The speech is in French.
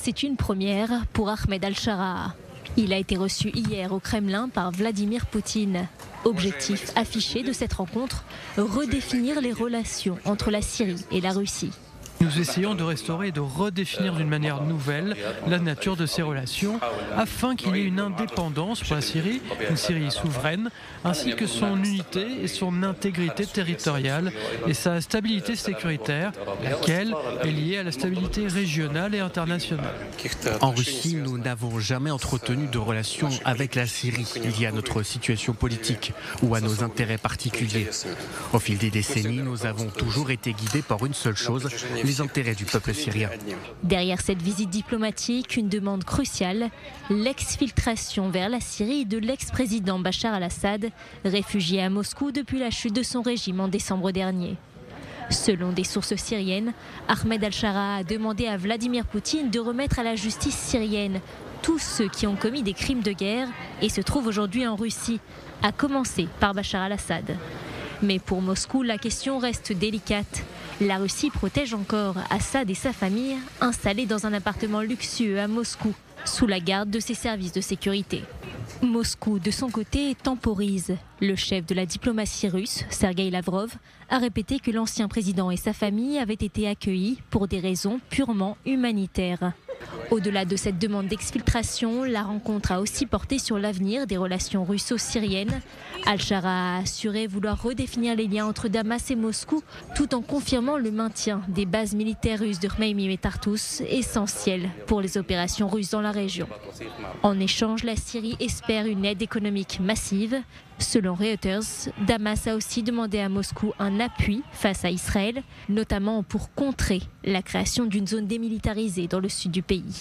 c'est une première pour Ahmed Al-Shara. Il a été reçu hier au Kremlin par Vladimir Poutine. Objectif affiché de cette rencontre, redéfinir les relations entre la Syrie et la Russie. Nous essayons de restaurer et de redéfinir d'une manière nouvelle la nature de ces relations afin qu'il y ait une indépendance pour la Syrie, une Syrie souveraine, ainsi que son unité et son intégrité territoriale et sa stabilité sécuritaire, laquelle est liée à la stabilité régionale et internationale. En Russie, nous n'avons jamais entretenu de relations avec la Syrie liées à notre situation politique ou à nos intérêts particuliers. Au fil des décennies, nous avons toujours été guidés par une seule chose, les intérêts du peuple syrien. Derrière cette visite diplomatique, une demande cruciale, l'exfiltration vers la Syrie de l'ex-président Bachar al-Assad, réfugié à Moscou depuis la chute de son régime en décembre dernier. Selon des sources syriennes, Ahmed Al-Shara a demandé à Vladimir Poutine de remettre à la justice syrienne tous ceux qui ont commis des crimes de guerre et se trouvent aujourd'hui en Russie, à commencer par Bachar al-Assad. Mais pour Moscou, la question reste délicate. La Russie protège encore Assad et sa famille, installés dans un appartement luxueux à Moscou, sous la garde de ses services de sécurité. Moscou, de son côté, temporise. Le chef de la diplomatie russe, Sergueï Lavrov, a répété que l'ancien président et sa famille avaient été accueillis pour des raisons purement humanitaires. Au-delà de cette demande d'exfiltration, la rencontre a aussi porté sur l'avenir des relations russo-syriennes. Al-Shara a assuré vouloir redéfinir les liens entre Damas et Moscou, tout en confirmant le maintien des bases militaires russes de Khmeimim et Tartous, essentielles pour les opérations russes dans la région. En échange, la Syrie espère une aide économique massive. Selon Reuters, Damas a aussi demandé à Moscou un appui face à Israël, notamment pour contrer la création d'une zone démilitarisée dans le sud du pays.